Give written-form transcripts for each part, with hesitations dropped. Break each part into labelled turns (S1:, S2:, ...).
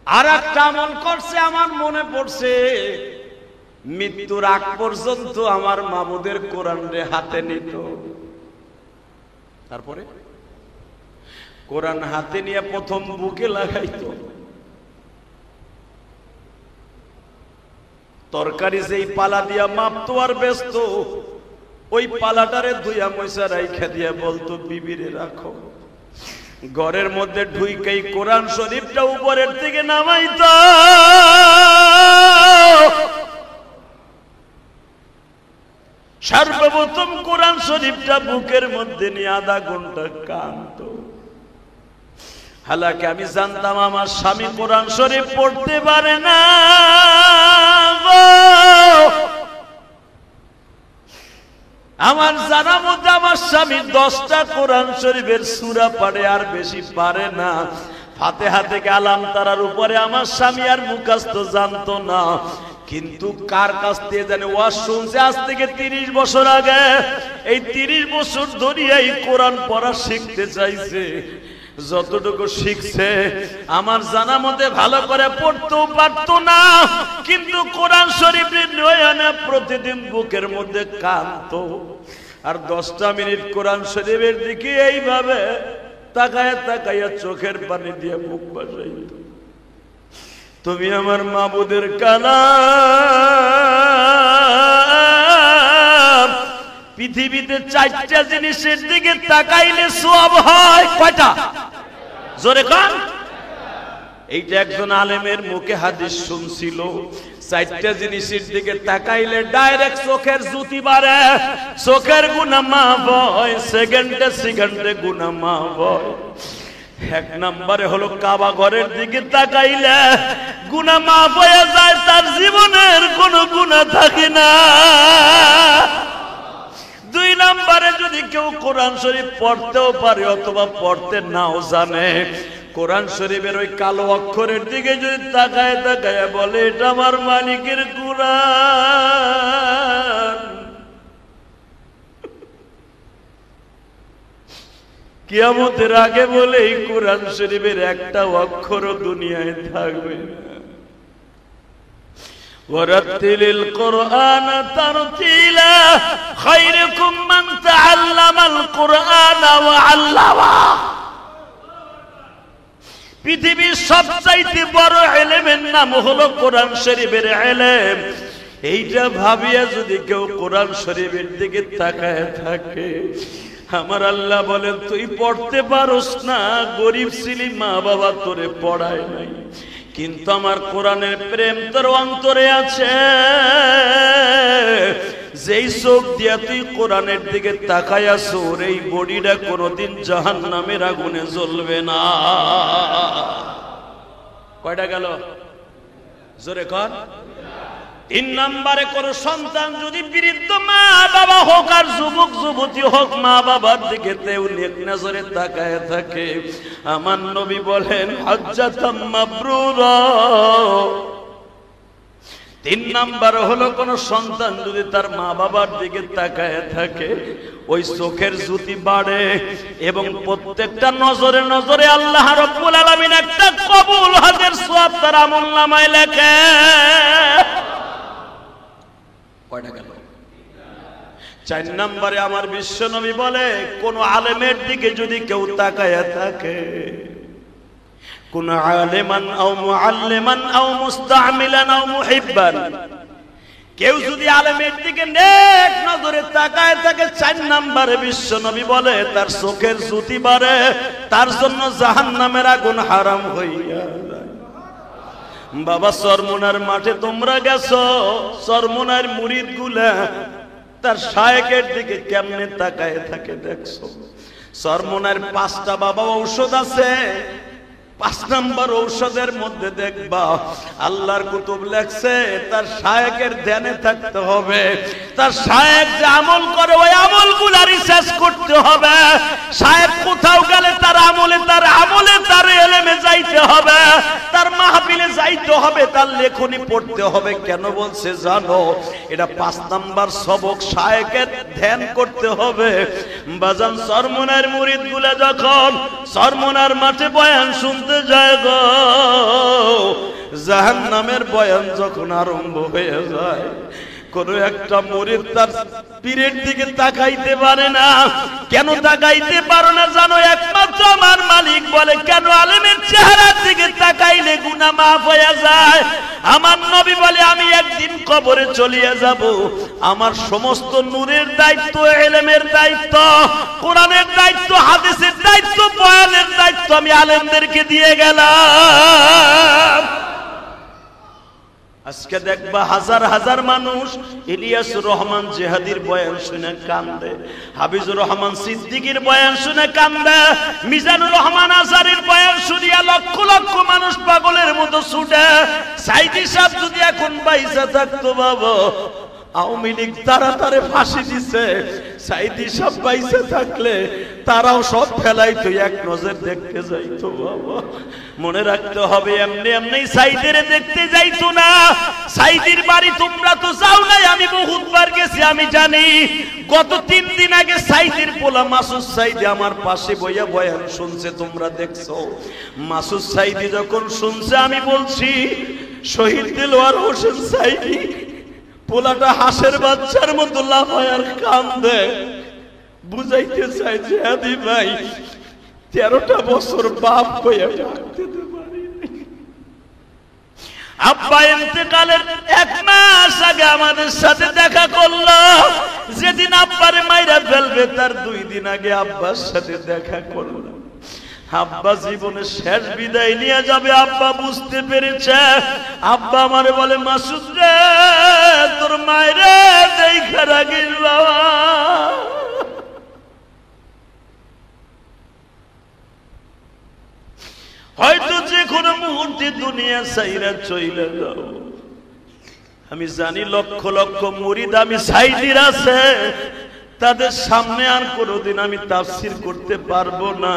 S1: আর একটা আমল করছে আমার মনে পড়ছে, মৃত্যুর আগ পর্যন্ত আমার মাবুদের কোরআন রে হাতে নিত। তারপরে কোরআন হাতে নিয়ে প্রথম বুকে লাগাইতো। তরকারি যেই পালা দিয়া মাপতো আর ব্যস্ত, ওই পালাটারে ধুইয়া ময়সা রাইখা দিয়া বলতো বিবিরে রাখো। ঘরের মধ্যে ঢুইকেই কোরআন শরীফটা উপরের থেকে নামাইতো। সর্বপ্রথম কোরআন শরীফটা বুকের মধ্যে নিয়ে আধা ঘন্টা কাঁদতো। হালাকি আমি জানতাম আমার স্বামী কোরআন শরীফ পড়তে পারে না। আমার জানা মধ্যে আমার স্বামী 10টা কোরআন শরীফের সূরা পড়ে, আর বেশি পারে না। ফাতিহা থেকে আলাম তারার উপরে আমার স্বামী আর মুখস্থ জানতো না। কিন্তু কার কাছ থেকে জানে ওয়াজ শুনছে আজ থেকে 30 বছর আগে। এই 30 বছর ধরে এই কোরআন পড়া শিখতে চাইছে। যতটুকু শিখছে আমার জানা মতে ভালো করে পড়তেও পারতো না, কিন্তু কোরআন শরীফের নয়নে প্রতিদিন বুকের মধ্যে কাঁদতো। আর 10টা মিনিট কোরআন শরীফের দিকে এইভাবে তাকায়া তাকায়া চোখের পানি দিয়ে মুখ বাসাইতো। তুমি আমার মাবুদের কালাম। পৃথিবীতে 4টা জিনিসের দিকে তাকাইলে সওয়াব হয়। কয়টা? জোরে কান। এইটা একজন আলেমের মুখে হাদিস শুনছিল। 4টা জিনিসের দিকে তাকাইলে ডাইরেক্ট চোখের জ্যোতি বাড়ে, চোখের গুনাহ মাফ হয়, সেকেন্ডে সেকেন্ডে গুনাহ মাফ হয়। 1 নম্বরে হলো কাবা ঘরের দিকে তাকাইলে গুনাহ মাফ হয়ে যায়, তার জীবনের কোনো গুনাহ থাকে না। 2 নম্বরে যদি কেউ কোরআন শরীফ পড়তেও পারে অথবা পড়তে নাও জানে, কোরআন শরীফের ওই কালো অক্ষরের দিকে যদি তাকায় তাকায় বলে এটা আমার মালিকের কোরআন, কিয়ামতের আগে বলে এই কোরআন শরীফের একটা অক্ষরও দুনিয়ায় থাকবে না। ওয়ারাতিলিল কুরআন তারতিলা খায়রুকুম মান তাআল্লামাল কুরআনা ওয়া আল্লামা। পৃথিবীর সবচাইতে বড় ইলমের নাম হলো কোরআন শরীফের ইলম। এইটা ভাবিয়া যদি কেউ কোরআন শরীফের দিকে তাকায় থাকে, আমার আল্লাহ বলেন তুই পড়তে পারোস না, গরিব ছিলি, মা বাবা তোরে পড়ায় নাই, কিন্তু আমার কোরআনের প্রেম তোর অন্তরে আছে। যেই চোখ দিয়া তুই কোরআনের দিকে তাকায় আছো, এই বডিটা কোনোদিন জাহান্নামের আগুনে জ্বলবে না। কয়টা গেল? জোরে কর। 3 নম্বরে কোন সন্তান যদি বৃদ্ধ মা বাবা হোক আর যুবক যুবতী হোক, মা বাবার দিকে তেও নেক নজরে তাকায় থাকে, আমার নবী বলেন হজ্জাতাম মাবরুরা। 3 নম্বর হলো কোন সন্তান যদি তার মা বাবার দিকে তাকায় থাকে, ওই চোখের জ্যোতি বাড়ে এবং প্রত্যেকটা নজরে নজরে আল্লাহ রাব্বুল আলামিন একটা কবুল হজের সওয়াব তার আমলনামায় লেখে। কয়টা গেল? 4 নম্বরে আমার বিশ্ব নবী বলে কোন আলেমের দিকে যদি কেউ তাকায় থাকে, কোন আলেমান আও মুআল্লিমান আও মুস্তামিলান আও মুহিব্বান, কেউ যদি আলেমের দিকে নেক নজরে তাকায় থাকে, 4 নম্বরে বিশ্ব নবী বলে তার চোখের জ্যোতি বাড়ে, তার জন্য জাহান্নামের আগুন হারাম হইয়া যায়। বাবা চরমোনার মাঠে তোমরা গেছো, চরমোনার মুরিদগুলা তার শায়েখের দিকে কেমনে তাকায় থাকে দেখছো। চরমোনার 5টা বাবা ঔষধ আছে, 5 নম্বর ঔষধের মধ্যে দেখবা আল্লাহর কুতুব লেখছে তার শায়েখের ধ্যানে থাকতে হবে, তার শায়েখ যে আমল করে ওই আমলগুলা রিসার্চ করতে হবে। শায়েখ কোথাও গেলে তার আমলে তার ইলমে যাইতে হবে, তার মাহফিলে যাইতে হবে, তার লেখনী পড়তে হবে। কেন বলছে জানো? এটা 5 নম্বর সবক, শায়েখের ধ্যান করতে হবে। বাজান চরমোনার মুরিদগুলা যখন চরমোনার মাঠে বয়ান শুনতে যায় গো, জাহান্নামের বয়ান যখন আরম্ভ হয়ে যায়, কোন একটা মুরিদ তার পীরের দিকে তাকাইতে পারে না। কেন তাকাইতে পারো না জানো? একমাত্র আমার মালিক বলে, কেন আলেমের চেহারার দিকে তাকাইলে গুনাহ মাফ হয়ে যায়। আমার নবী বলে, আমি একদিন কবরে চলিয়ে যাব, আমার সমস্ত নূরের দায়িত্ব, ইলমের দায়িত্ব, কোরআনের দায়িত্ব, হাদিসের দায়িত্ব, বয়ানের দায়িত্ব আমি আলেমদেরকে দিয়ে গেলাম। আজকে দেখবা হাজার হাজার মানুষ ইলিয়াসুর রহমান জিহাদির বয়ান শুনে কান্দে, হাফিজুর রহমান সিদ্দিকীর বয়ান শুনে কান্দে, মিজানুর রহমান আজহারীর বয়ান শুনিয়া লক্ষ লক্ষ মানুষ পাগলের মতো ছুটে। সাইদি সাহেব যদি এখন বাইসা থাকতো বাবা, আওয়ামী লীগ তাড়াতাড়ি ফাঁসি দিছে, সাইদি সাহেব বাইসা থাকলে তারাও সব ফেলাইতো, এক নজর দেখতে যাইতো বাবা। মনে রাখতে হবে, এমনি এমনি সাইদের দেখতে যাইতো না। সাইদির বাড়ি তোমরা তো যাও নাই, আমি বহুতবার গেছি, আমি জানি। গত 3 দিন আগে সাইদির পোলা মাসুদ সাইদি আমার পাশে বইয়া বয়ান শুনছে, তোমরা দেখছো। মাসুদ সাইদি যখন শুনছে, আমি বলছি শহীদ দিলওয়ার হোসেন সাইদি পোলাটা হাঁসের বাচ্চার মতো লাফায় আর কান্দে, বুঝাইতে চাই যে আদি ভাই 13টা বছর বাপ হইয়া ডাকতে পারি। আব্বা ইন্তেকালের 1 মাস আগে আমাদের সাথে দেখা করলো। যেদিন আব্বারে মাইরা ফেলবে তার 2 দিন আগে আব্বার সাথে দেখা করলো। আব্বা জীবনের শেষ বিদায় নিয়ে যাবে, আব্বা বুঝতে পেরেছে। আব্বা আমারে বলে, মাসুদ রে তোর মায়েরে দেখা রাখিস বাবা। হয়তো যে কোনো মুহূর্তে দুনিয়া ছাইরা চইলা যাও। আমি জানি লক্ষ লক্ষ মুরিদ আমি সাইদির আছে, তাদের সামনে আর কোনোদিন আমি তাফসীর করতে পারবো না।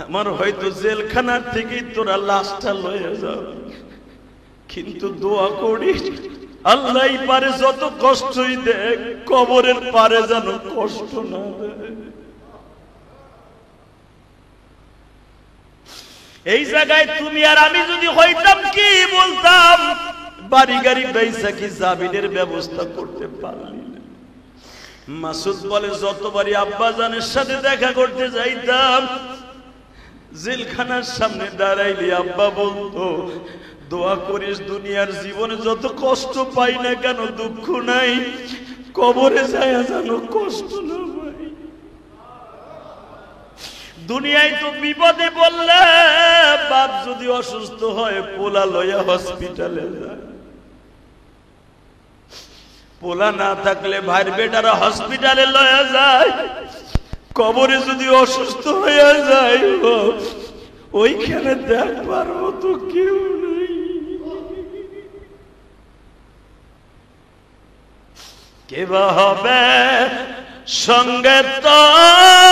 S1: আমার হয়তো জেলখানার থেকেই তোরা লাশটা লয়ে যাও, কিন্তু দোয়া করি আল্লাহই পারে যত কষ্টই দেখ, কবরের পারে যেন কষ্ট না দেয়। এই জায়গায় তুমি আর আমি যদি হইতাম, কি বলতাম? বাড়ি গাড়ি বেচা কি জামিনের ব্যবস্থা করতে পারলি না। মাসুদ বলে, যতবারই আব্বাজানের সাথে দেখা করতে যাইতাম, জেলখানার সামনে দাঁড়াইলে আব্বা বলতো, দোয়া করিস দুনিয়ার জীবনে যত কষ্ট পাই না কেন, দুঃখ নাই, কবরে যায় যেন কষ্ট না পাই। দুনিয়ায় তো বিপদে বললে, বাপ যদি অসুস্থ হয় পোলা লইয়া হসপিটালে যায়, পোলা না থাকলে ভাইয়ের বেটারা হসপিটালে লইয়া যায়। কবরে যদি অসুস্থ হয়ে যায়, ওইখানে দেখবার মতো কেউ নেই। কে বা হবে সঙ্গে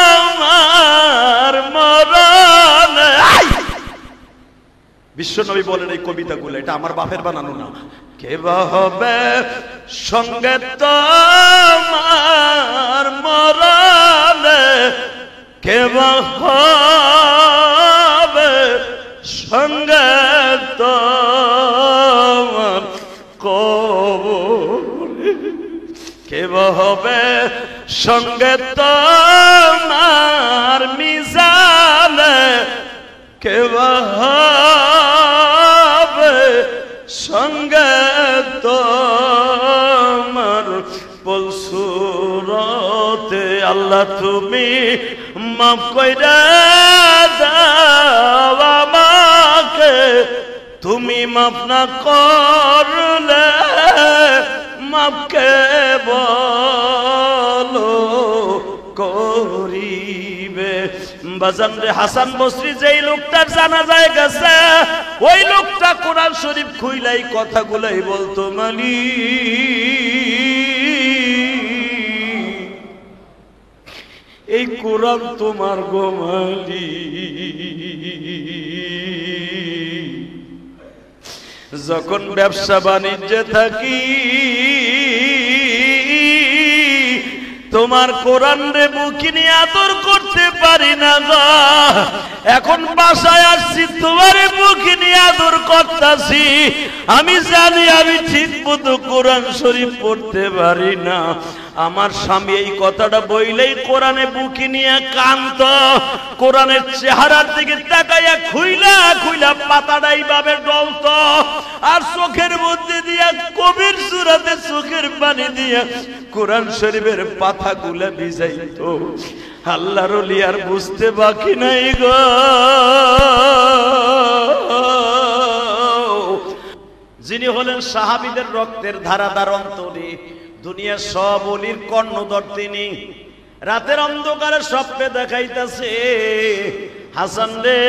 S1: তোমার মরণ? বিশ্বনবী বলেন এই কবিতাগুলো, এটা আমার বাপের বানানো না। কে বা হবে সঙ্গে তোমার মরণ, কে বা হবে সঙ্গে তোমার কবরে, কে বা হবে সঙ্গে তোমার মিজানে, কে বা হবে সঙ্গে তোমার পলসুরতে। আল্লাহ তুমি মাফ কইরা দাও আমাকে, তুমি মাফ না করলে মাফ কে বলো করিবে। বাজান রে, হাসান বসরি যেই লোকটার জানাজায় গেছে, ওই লোকটা কোরআন শরীফ খুইলাই কথাগুলাই বলতো, মালিক এই কোরআন তোমার গো মালিক। যখন ব্যবসা বাণিজ্যে থাকি, তোমার কোরআন রে বুকে নিয়ে আদর করতে করতে পারি না গো। এখন বাসায় আসছি তোমার মুখে নিয়ে আদর করতাছি, আমি জানি আমি ঠিক মতো কোরআন শরীফ পড়তে পারি না। আমার স্বামী এই কথাটা বইলেই কোরআনে বুকে নিয়ে কান্ত, কোরআনের চেহারার দিকে তাকাইয়া খুইলা খুইলা পাতাটা এইভাবে ডলত, আর চোখের মধ্যে দিয়া কবির সূরাতে চোখের পানি দিয়া কোরআন শরীফের পাতাগুলা ভিজাইতো। আল্লাহর ওলি আর বুঝতে বাকি নাই গো। যিনি হলেন সাহাবীদের রক্তের ধারাদার অন্তরে, দুনিয়ার সব ওলির কর্ণধর তিনি। রাতের অন্ধকারে স্বপ্নে দেখাইতেছে, হাসান রে,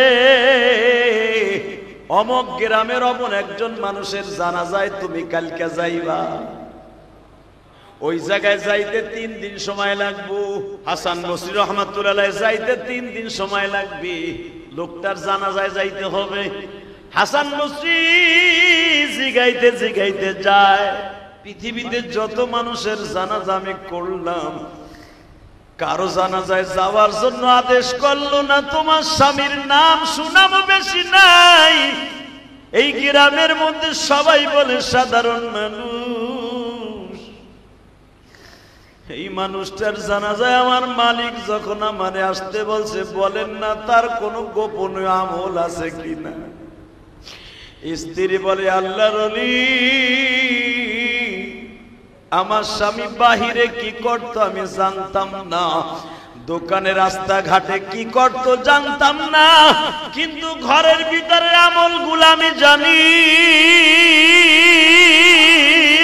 S1: অমক গ্রামের অমন একজন মানুষের জানাজায় তুমি কালকে যাইবা, ওই জায়গায় যাইতে 3 দিন সময় লাগবে। হাসান বসরি রহমাতুল্লাহ যাইতে 3 দিন সময় লাগবে, লোকটার জানাজায় যাইতে হবে। হাসান বসরি জিগাইতে জিগাইতে যায়, পৃথিবীতে যত মানুষের জানাজা আমি করলাম, কারো জানাজায় যাওয়ার জন্য আদেশ করলো না। তোমার স্বামীর নাম সুনাম বেশি নাই, এই গ্রামের মধ্যে সবাই বলে সাধারণ মানুষ। এই মানুষটার জানাজায় আমার মালিক যখন আমারে আসতে বলছে, বলেন না তার কোনো গোপন আমল আছে কিনা। স্ত্রী বলে, আল্লাহর ওলি, আমার স্বামী বাহিরে কি করত আমি জানতাম না, দোকানে রাস্তাঘাটে কি করত জানতাম না, কিন্তু ঘরের ভিতরে আমলগুলো আমি জানি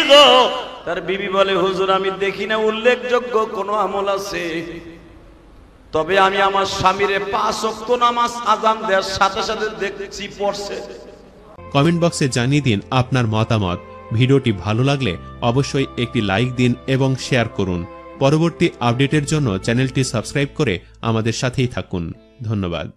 S1: গো। তার বিবি বলে, হুজুর আমি দেখি না উল্লেখযোগ্য কোনো আমল আছে, তবে আমি আমার স্বামীরে 5 ওয়াক্ত নামাজ আযান দেওয়ার সাথে সাথে দেখছি পড়ছে।
S2: কমেন্ট বক্সে জানিয়ে দিন আপনার মতামত। ভিডিওটি ভালো লাগলে অবশ্যই একটি লাইক দিন এবং শেয়ার করুন। পরবর্তী আপডেটের জন্য চ্যানেলটি সাবস্ক্রাইব করে আমাদের সাথেই থাকুন। ধন্যবাদ।